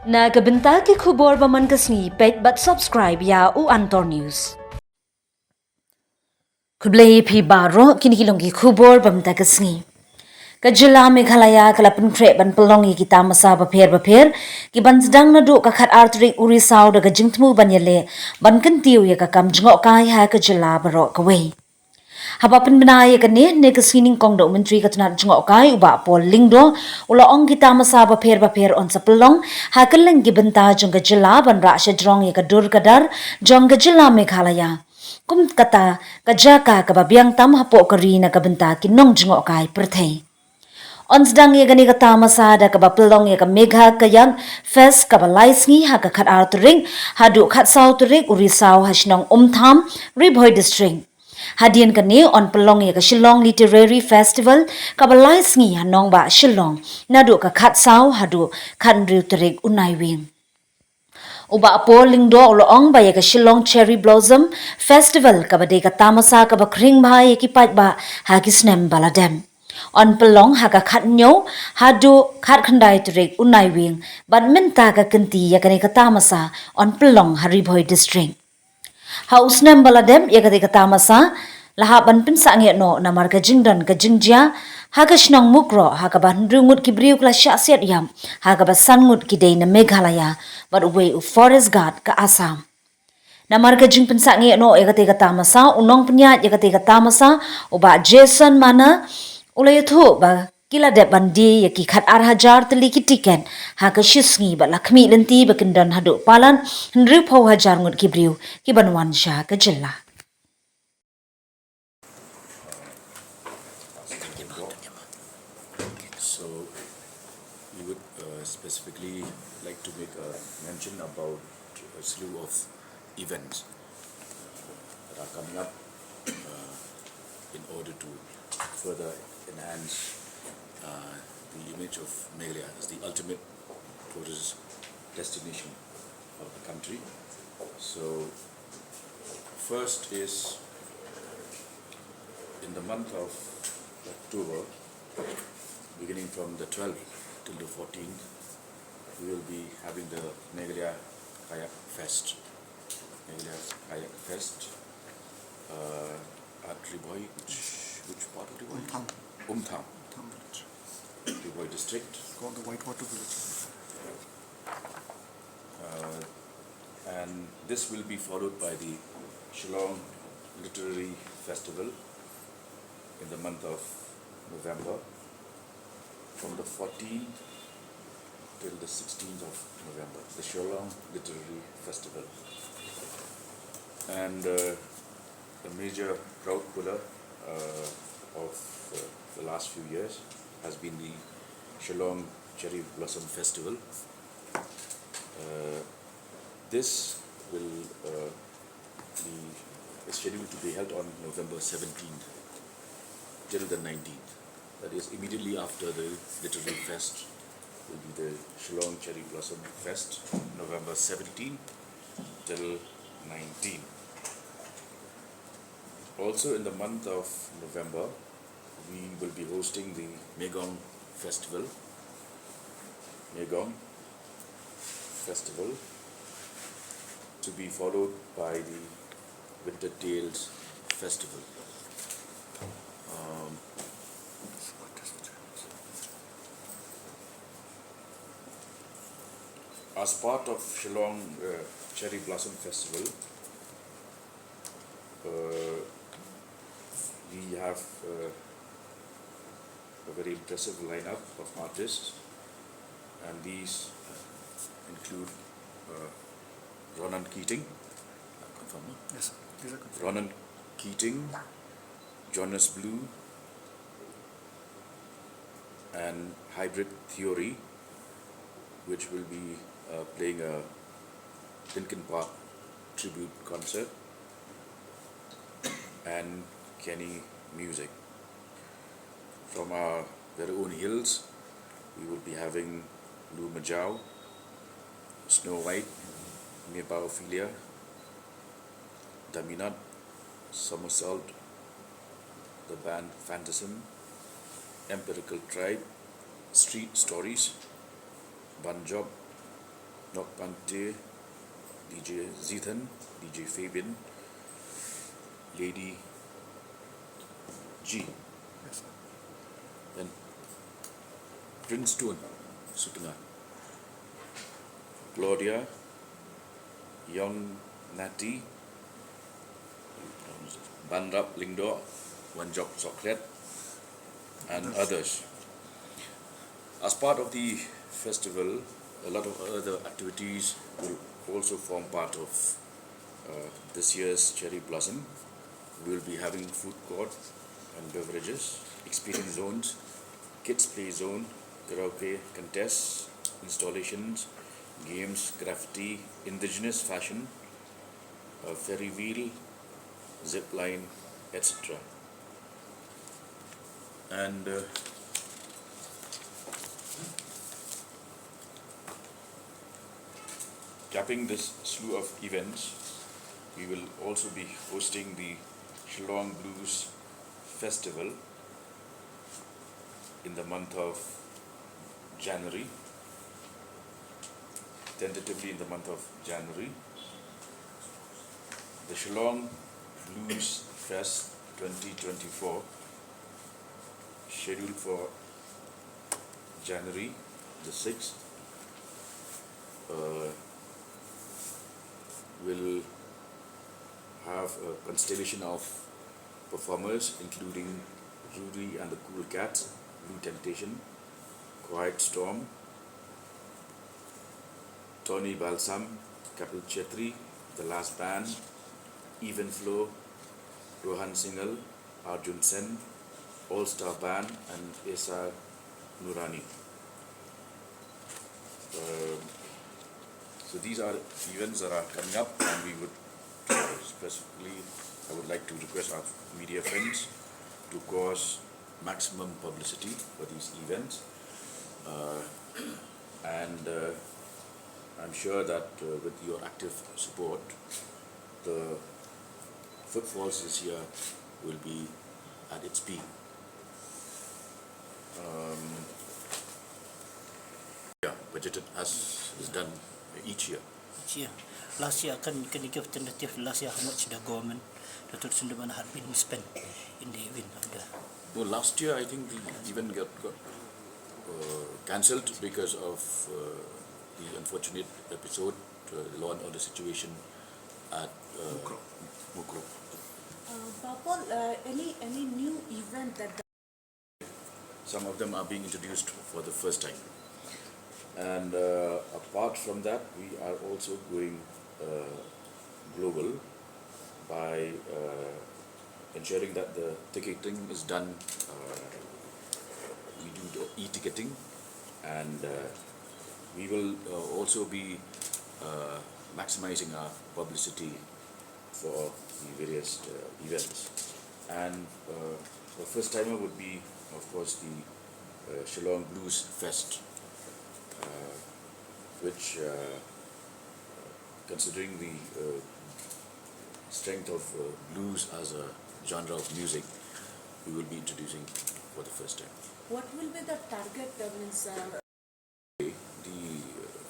Nagabenta ke khubor baman kasni page but subscribe ya u Antor News. Kublai phi baro kinikilong ki khubor bamta kasni. Kajila Meghalaya kalapun kre ban pelongi kita masa bapher ki ban sedang nadu ka khat artrik urisau daga jingtmu banyele ban kentiu ya ka kam jngok kai ha kajila baro kawai. Hapapin benaya kene ne kesining kong dok menteri katunat jengok kai uba pol lingdo ula ong kita masa bapher on sepelong ha keleng gi benta jong kajila ban ra shajrong ya kadur kadar jong kajila Meghalaya. Kum kata kajaka kababiang tam hapo kari na kabenta kinong jengok kai perthei. On sedang ya gani kata masa da kabapelong ya ka megha kayang fes kabalai sngi ha ka khat ar turing hadu khat sau turik urisau ha shnong tham ribhoi district. Hadian kani on pelong ya ka Shillong Literary Festival kabalai sngi ha nong ba Shillong nadu ka khat sau hadu khat riu turik unai wing. Uba apo lingdo uloong ba ya ka Shillong Cherry Blossom Festival kabade ka tamasa ka bakring ba ya ki pat ba ha ki snem baladem. On pelong ha ka khat nyo hadu khat khandai turik unai wing badminta ka kenti ya kani ka tamasa on pelong haribhoi district. Haus nem baladem ya kati kata masa lahaban pinsa nge no namar ka jingdan ka jingjia ha ka shnong Mukroh ha ka ban rungut ki briu kla syasiat yam ha ka basan ngut ki dei na Meghalaya but way u forest guard ka Assam. Namar ka jing pinsa nge no ya kati kata masa unong penyat ya kati kata masa uba Jason mana ulay thu ba kila de bandi ya ki khat ar hajar teli ki tiken ha ka shisngi ba lakmi lenti ba kindan hadu palan hnri pho hajar ngut ki briu ki banwan sha ka jilla. So we would specifically like to make a mention about a slew of events that are coming up in order to further enhance the image of Meghalaya as the ultimate tourist destination of the country. So first is in the month of October, beginning from the 12th till the 14th, we will be having the Meghalaya Kayak Fest. Meghalaya Kayak Fest at Riboi, which part of Riboi? Umtham village. Riboi district. Called the Whitewater Village. And this will be followed by the Shillong Literary Festival in the month of November, from the 14th till the 16th of November, the Shillong Literary Festival. And the major crowd puller of the last few years has been the Shillong Cherry Blossom Festival. This will be scheduled to be held on November 17th till the 19th. That is, immediately after the Literary Fest will be the Shillong Cherry Blossom Fest, November 17 till 19. Also in the month of November, we will be hosting the Megong Festival. Megong Festival, to be followed by the Winter Tales Festival. As part of Shillong Cherry Blossom Festival, we have a very impressive lineup of artists, and these include Ronan Keating, confirm, no? Yes, these are confirmed. Ronan Keating, Jonas Blue, and Hybrid Theory, which will be playing a Linkin Park tribute concert, and Kenny Music. From our very own hills, we will be having Lou Majau, Snow White, Ophelia, Daminat, Somersault, the band Phantasm, Empirical Tribe, Street Stories, Banjob, Nok Pante, DJ Zithan, DJ Fabian, Lady G, Yes, sir. then Prince Tun, Sutuna, Claudia, Young Nati, Banrap Lingdo, Wanjok Sokret, and others. As part of the festival, a lot of other activities will also form part of this year's Cherry Blossom. We will be having food court and beverages, experience zones, kids play zone, karaoke contests, installations, games, graffiti, indigenous fashion, a ferry wheel, zip line, etc. And capping this slew of events, we will also be hosting the Shlong Blues Festival in the month of January, tentatively in the month of January. The Shlong Blues Fest 2024, scheduled for January the 6th, will have a constellation of performers including Rudy and the Cool Cats, Blue Temptation, Quiet Storm, Tony Balsam, Kapil Chetri, The Last Band, Even Flow, Rohan Singhal, Arjun Sen, All Star Band, and Esa Nurani. So these are events that are coming up, and we would specifically, I would like to request our media friends to cause maximum publicity for these events. And I'm sure that with your active support, the footfalls this year will be at its peak. Budgeted as is done each year. Yeah. Last year, can you give tentative last year how much the government, the tourism demand had been spent in the event of the... Well, last year I think the event got cancelled because of the unfortunate episode, law and order situation at Mukroh. Bapal, any new event that Some of them are being introduced for the first time. And apart from that, we are also going global by ensuring that the ticketing is done. We do the e-ticketing, and we will also be maximizing our publicity for the various events. And the first timer would be, of course, the Shillong Blues Fest, which, considering the strength of blues as a genre of music, we will be introducing for the first time. what will be the target? The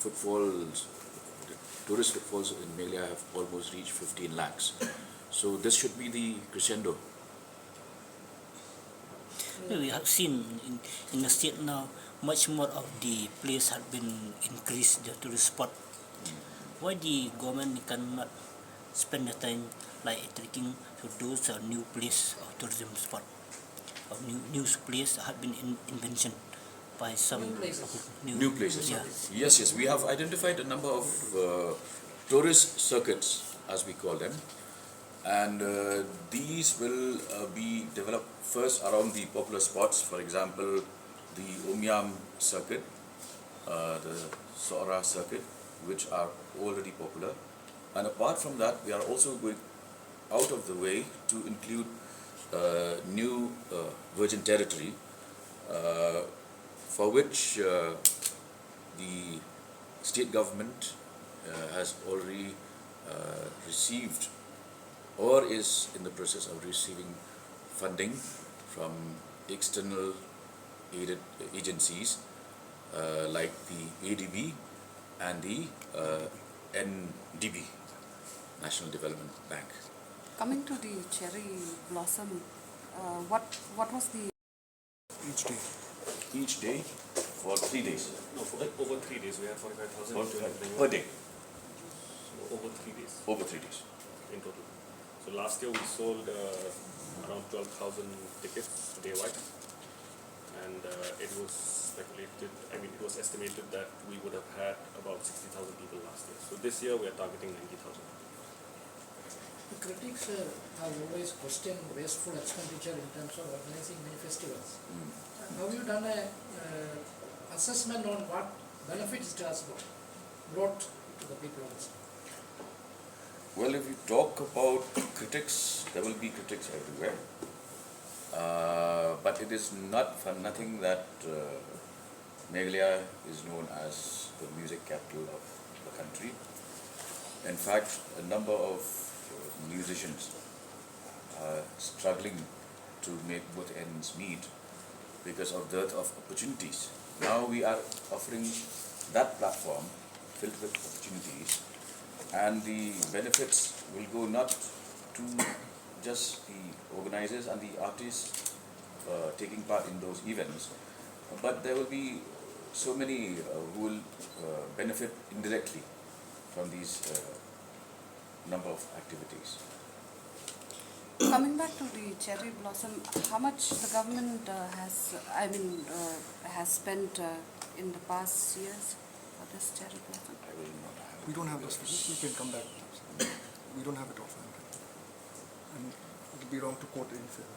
footfalls, the tourist footfalls in Meghalaya have almost reached 15 lakhs. So this should be the crescendo. We have seen in the state now, much more of the place have been increased, the tourist spot. Why the government cannot spend the time like attracting to those new place of tourism spot, of new place have been invention by some New places. Yeah. Yes, we have identified a number of tourist circuits, as we call them, and these will be developed first around the popular spots. For example, the Umyam circuit, the Sora circuit, which are already popular. And apart from that, we are also going out of the way to include new virgin territory, for which the state government has already received or is in the process of receiving funding from external aided agencies like the ADB and the NDB, National Development Bank. Coming to the cherry blossom, what was the Each day. Each day for 3 days. No, for like over 3 days, we had 45,000 Per day. So over 3 days Over 3 days. in total. So last year we sold around 12,000 tickets day-wide, and it was speculated, it was estimated that we would have had about 60,000 people last year. So this year we are targeting 90,000. The critics have always questioned wasteful expenditure in terms of organizing many festivals. Have you done a assessment on what benefits it has brought to the people of this? Well, if you talk about critics, there will be critics everywhere. But it is not for nothing that Meghalaya is known as the music capital of the country. In fact, a number of musicians are struggling to make both ends meet because of dearth of opportunities. Now we are offering that platform filled with opportunities, and the benefits will go not to just the organizers and the artists taking part in those events, but there will be so many who will benefit indirectly from these number of activities. coming back to the cherry blossom? How much the government has spent in the past years for this cherry blossom? I will not have. We don't have those figures. We can come back with those. We don't have it offhand. And it would be wrong to quote in favor.